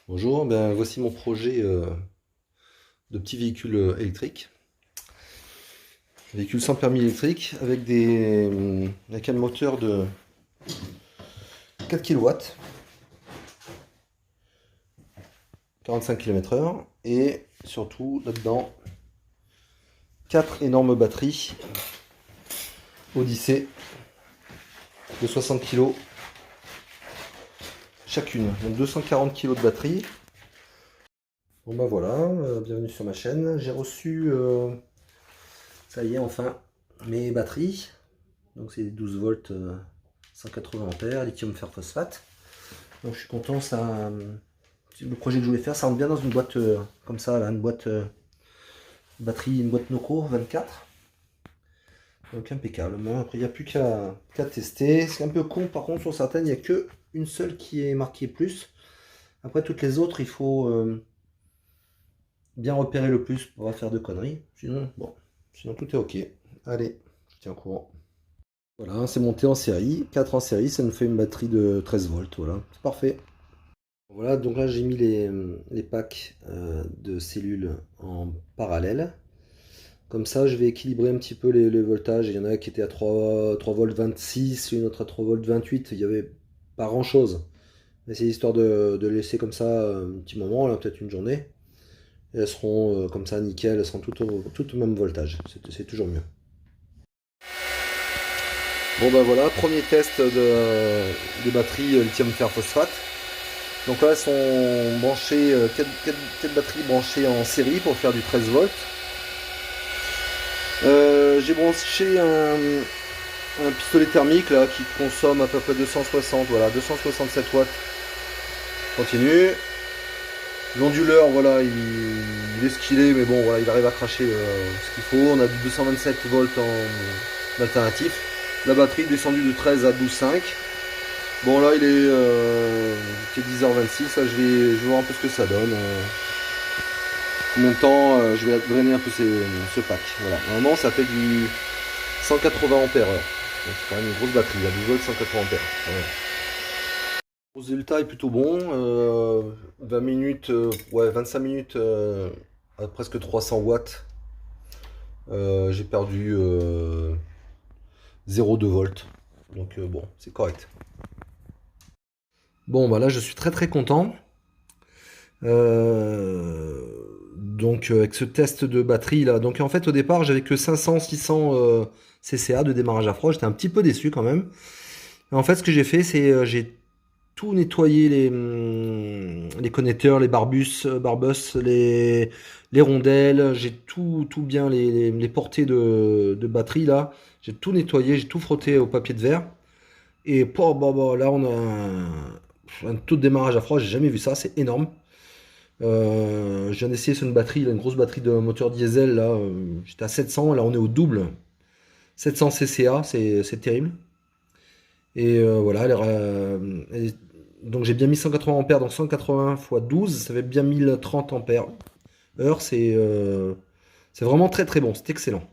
Bonjour, ben voici mon projet de petit véhicule électrique. Véhicule sans permis électrique avec un moteur de 4 kW, 45 km/h et surtout là-dedans 4 énormes batteries Odyssey de 60 kg chacune, donc 240 kg de batterie. Bon bah voilà, bienvenue sur ma chaîne. J'ai reçu, ça y est enfin, mes batteries. Donc c'est 12 volts, 180 ampères, lithium fer phosphate. Donc je suis content, ça, le projet que je voulais faire, ça rentre bien dans une boîte comme ça, là, une boîte batterie, une boîte Noco 24. Donc impeccable. Bon, après il n'y a plus qu'à tester. C'est un peu con par contre, sur certaines, il n'y a que une seule qui est marquée plus. Après toutes les autres, il faut bien repérer le plus pour pas faire de conneries. Sinon, bon, sinon tout est ok. Allez, je tiens au courant. Voilà, c'est monté en série, 4 en série, ça nous fait une batterie de 13 volts, voilà, c'est parfait. Voilà, donc là j'ai mis les packs de cellules en parallèle. Comme ça, je vais équilibrer un petit peu les voltages. Il y en a qui étaient à 3 volts 26, une autre à 3 volts 28. Il n'y avait pas grand chose. Mais c'est histoire de laisser comme ça un petit moment, là, peut-être une journée. Et elles seront comme ça nickel, elles seront toutes au même voltage. C'est toujours mieux. Bon ben voilà, premier test de batterie lithium fer phosphate. Donc là elles sont branchées, 4 batteries branchées en série pour faire du 13 volts. J'ai branché un pistolet thermique là qui consomme à peu près 260, voilà, 267 watts. Continue. L'onduleur, voilà, il est ce qu'il est, mais bon, voilà, il arrive à cracher ce qu'il faut. On a du 227 volts en alternatif. La batterie est descendue de 13 à 12,5. Bon, là, il est 10h26. Là, je vais voir un peu ce que ça donne. Combien de temps je vais drainer un peu ce pack. Voilà. Normalement, ça fait du 180 ampères heure. Donc, c'est quand même une grosse batterie. Il y a 12 volts, 180 ampères. Voilà. Le résultat est plutôt bon. 20 minutes, ouais, 25 minutes à presque 300 watts. J'ai perdu 0,2 volts. Donc bon, c'est correct. Bon, bah là, je suis très très content. Donc avec ce test de batterie là. Donc en fait, au départ, j'avais que 500-600 CCA de démarrage à froid. J'étais un petit peu déçu quand même. Et en fait, ce que j'ai fait, c'est j'ai tout nettoyer les connecteurs, les barbus, les rondelles, j'ai tout bien les portées de batterie là. J'ai tout nettoyé, j'ai tout frotté au papier de verre. Et là on a un taux de démarrage à froid, j'ai jamais vu ça, c'est énorme. Je viens d'essayer sur une batterie, là, une grosse batterie de moteur diesel, là, j'étais à 700, là on est au double. 700 CCA, c'est terrible. Et voilà, donc j'ai bien mis 180 ampères, donc 180 x 12, ça fait bien 1030 ampères heure. C'est vraiment très très bon, c'est excellent.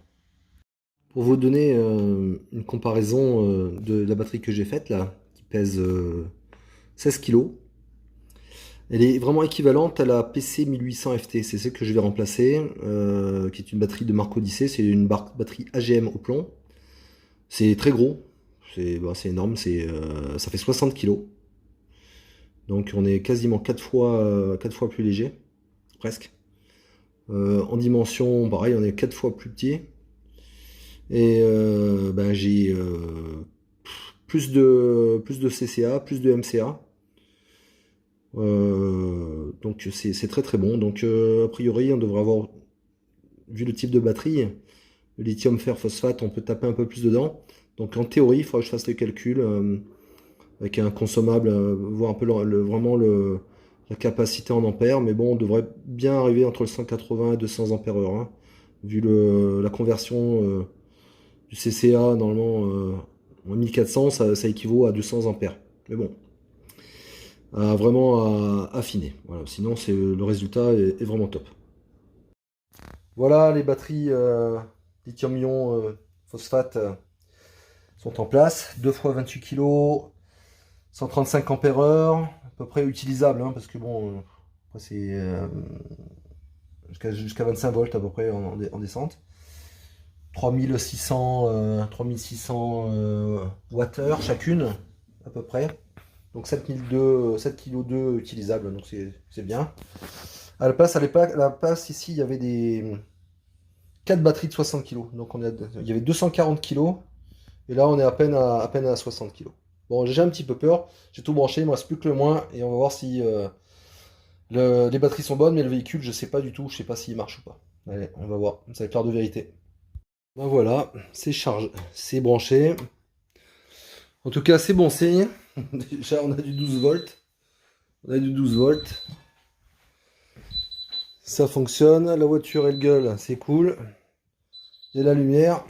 Pour vous donner une comparaison de la batterie que j'ai faite là, qui pèse 16 kg, elle est vraiment équivalente à la PC 1800 FT, c'est celle que je vais remplacer, qui est une batterie de marque Odyssey, c'est une batterie AGM au plomb. C'est très gros, c'est énorme, ça fait 60 kg. Donc on est quasiment 4 fois plus léger, presque. En dimension, pareil, on est 4 fois plus petit. Et ben, j'ai plus de CCA, plus de MCA. Donc c'est très très bon. Donc a priori, on devrait avoir, vu le type de batterie, le lithium fer phosphate, on peut taper un peu plus dedans. Donc en théorie, il faudra que je fasse le calcul avec un consommable, voir un peu vraiment la capacité en ampères. Mais bon, on devrait bien arriver entre le 180 et 200 ampères heure, hein, vu la conversion du CCA, normalement en 1400, ça équivaut à 200 ampères. Mais bon, vraiment à affiner. Voilà, sinon, le résultat est vraiment top. Voilà, les batteries lithium-ion phosphate sont en place. 2 fois 28 kg, 135 ampères heure, à peu près utilisable, hein, parce que bon, Après, c'est jusqu'à 25 volts à peu près en descente. 3600 Wh chacune, à peu près. Donc 7 kg 2 utilisables, donc c'est bien. À la place ici, il y avait des 4 batteries de 60 kg. Donc il y avait 240 kg. Et là, on est à peine à 60 kg. Bon, j'ai un petit peu peur. J'ai tout branché, il me reste plus que le moins. Et on va voir si les batteries sont bonnes, mais le véhicule, je sais pas du tout. Je sais pas s'il marche ou pas. Allez, on va voir. Ça va être l'heure de vérité. Ben voilà, c'est chargé, c'est branché. En tout cas, c'est bon signe. Déjà, on a du 12 volts. On a du 12 volts. Ça fonctionne. La voiture, elle gueule, c'est cool. Il y a la lumière.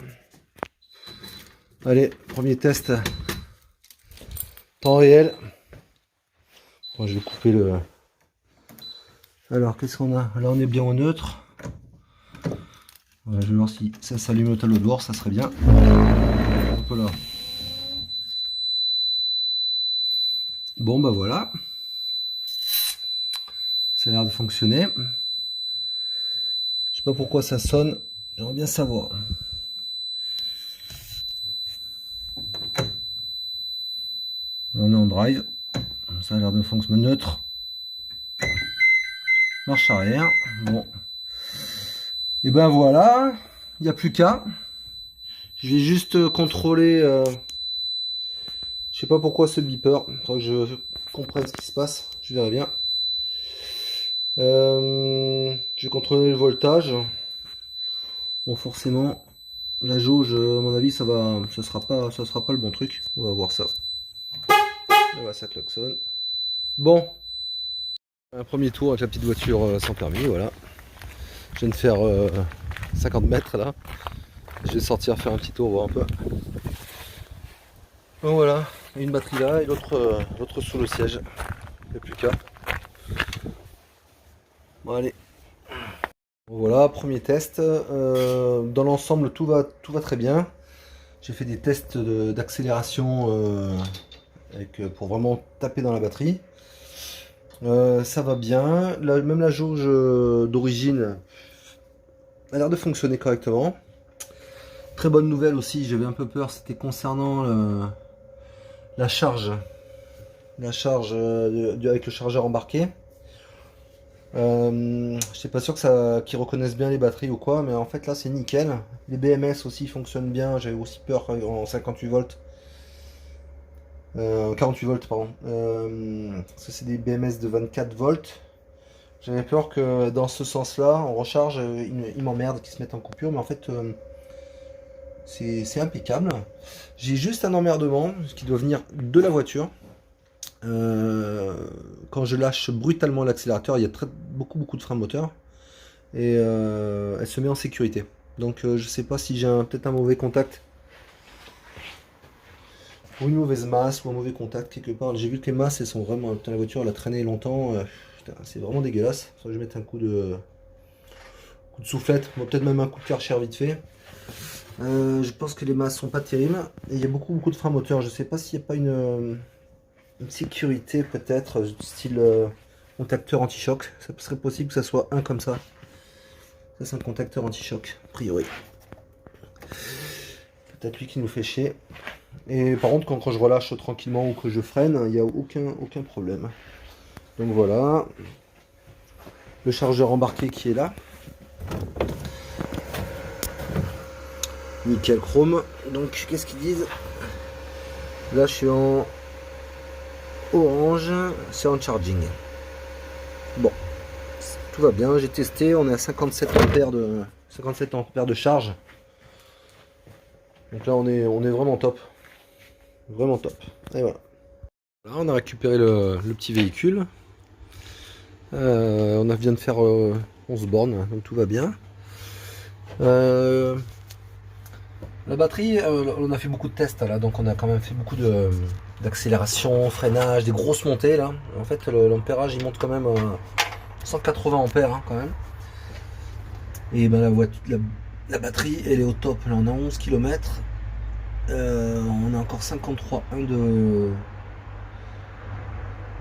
Allez, premier test. Temps réel. Bon, je vais couper le... Alors, qu'est-ce qu'on a? Là, on est bien au neutre. Voilà, je vais voir si ça s'allume au tableau de bord, ça serait bien. Hop là. Bon, bah voilà. Ça a l'air de fonctionner. Je sais pas pourquoi ça sonne. J'aimerais bien savoir. On est en drive. Ça a l'air de fonctionner neutre. Marche arrière. Bon. Et ben voilà. Il n'y a plus qu'à. Je vais juste contrôler. Je sais pas pourquoi ce beeper. Il faudrait que je comprenne ce qui se passe. Je verrai bien. Je vais contrôler le voltage. Bon, forcément, la jauge, à mon avis, ça sera pas le bon truc. On va voir ça. Voilà, ça klaxonne. Bon, un premier tour avec la petite voiture sans permis, voilà. Je viens de faire 50 mètres là. Je vais sortir faire un petit tour, voir un peu. Bon, voilà, une batterie là et l'autre sous le siège. Il n'y a plus qu'à. Bon, allez. Bon, voilà, premier test. Dans l'ensemble, tout va très bien. J'ai fait des tests d'accélération pour vraiment taper dans la batterie. Ça va bien. Même la jauge d'origine a l'air de fonctionner correctement. Très bonne nouvelle aussi, j'avais un peu peur, c'était concernant la charge. La charge avec le chargeur embarqué. Je suis pas sûr qu'ils reconnaissent bien les batteries ou quoi, mais en fait là c'est nickel. Les BMS aussi fonctionnent bien, j'avais aussi peur en 58 volts. 48 volts pardon. Ça c'est des BMS de 24 volts. J'avais peur que dans ce sens là, en recharge, ils m'emmerdent, qu'ils se mettent en coupure, mais en fait c'est impeccable. J'ai juste un emmerdement, ce qui doit venir de la voiture. Quand je lâche brutalement l'accélérateur, il y a beaucoup de frein moteur et elle se met en sécurité. Donc je sais pas si j'ai peut-être un mauvais contact ou une mauvaise masse ou un mauvais contact quelque part. J'ai vu que les masses elles sont vraiment... Putain, la voiture elle a traîné longtemps, c'est vraiment dégueulasse. Faut que je mette un coup de soufflette, bon, peut-être même un coup de karcher vite fait. Je pense que les masses sont pas terribles et il y a beaucoup de frein moteur. Je sais pas s'il n'y a pas une sécurité peut-être, style contacteur anti-choc. Ça serait possible que ça soit un comme ça. Ça c'est un contacteur anti-choc, a priori. Peut-être lui qui nous fait chier. Et par contre quand je relâche tranquillement ou que je freine, il n'y a aucun problème. Donc voilà. Le chargeur embarqué qui est là. Nickel chrome. Donc qu'est-ce qu'ils disent? Là je suis en orange, c'est en charging. Bon, tout va bien, j'ai testé, on est à 57 ampères de charge. Donc là on est vraiment top. Vraiment top. Et voilà. Là on a récupéré le petit véhicule. On vient de faire 11 bornes, donc tout va bien. La batterie, on a fait beaucoup de tests là, donc on a quand même fait beaucoup d'accélération, freinage, des grosses montées là. En fait l'ampérage il monte quand même 180 ampères hein, quand même. Et ben la batterie elle est au top, là on a 11 km. On a encore 53,1 de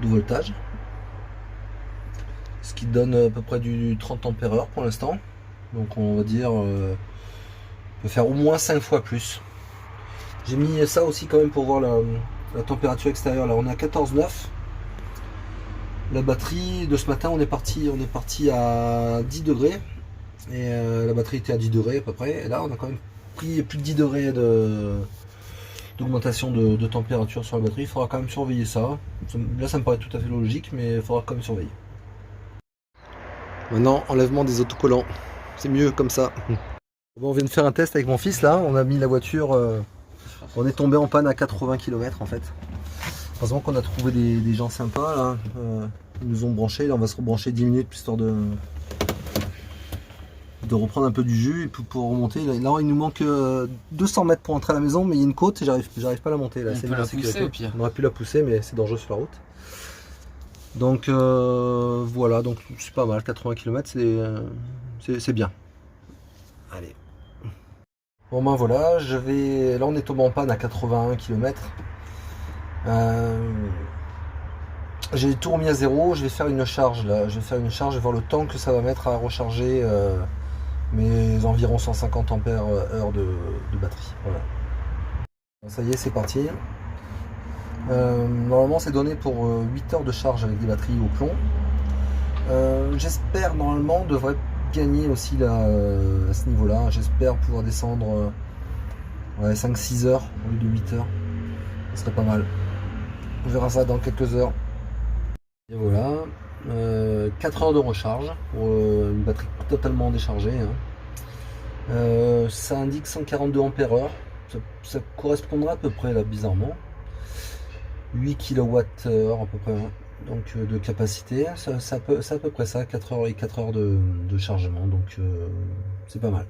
voltage. ce qui donne à peu près du 30 ampères-heure pour l'instant. Donc on va dire, on peut faire au moins 5 fois plus. J'ai mis ça aussi quand même pour voir la température extérieure. Là on est à 14,9. La batterie de ce matin, on est parti à 10 degrés. Et la batterie était à 10 degrés à peu près. Et là on a quand même pris plus de 10 degrés d'augmentation de température sur la batterie. Il faudra quand même surveiller ça. Là ça me paraît tout à fait logique, mais il faudra quand même surveiller. Maintenant, enlèvement des autocollants. C'est mieux comme ça. Bon, on vient de faire un test avec mon fils là. On a mis la voiture. On est tombé en panne à 80 km en fait. Heureusement qu'on a trouvé des gens sympas là. Ils nous ont branché. Là, on va se rebrancher 10 minutes histoire de reprendre un peu du jus et pour remonter. Là, il nous manque 200 mètres pour entrer à la maison, mais il y a une côte et j'arrive pas à la monter. Là. On peut la pousser au pire. On aurait pu la pousser, mais c'est dangereux sur la route. Donc voilà, donc c'est pas mal. 80 km, c'est bien. Allez. Bon ben voilà, là on est tombé en panne à 81 km. J'ai tout remis à zéro, je vais faire une charge là. Je vais faire une charge et voir le temps que ça va mettre à recharger mes environ 150 ampères-heure de batterie. Voilà. Ça y est, c'est parti. Normalement c'est donné pour 8 heures de charge avec des batteries au plomb. J'espère normalement on devrait gagner aussi là, à ce niveau là. J'espère pouvoir descendre 5-6 heures au lieu de 8 heures. Ce serait pas mal. On verra ça dans quelques heures. Et voilà, 4 heures de recharge pour une batterie totalement déchargée. Ça indique 142 ampères-heure. Ça correspondra à peu près là, bizarrement. 8 kWh à peu près, donc de capacité. C'est à peu près ça, 4 heures et 4 heures de chargement, donc c'est pas mal.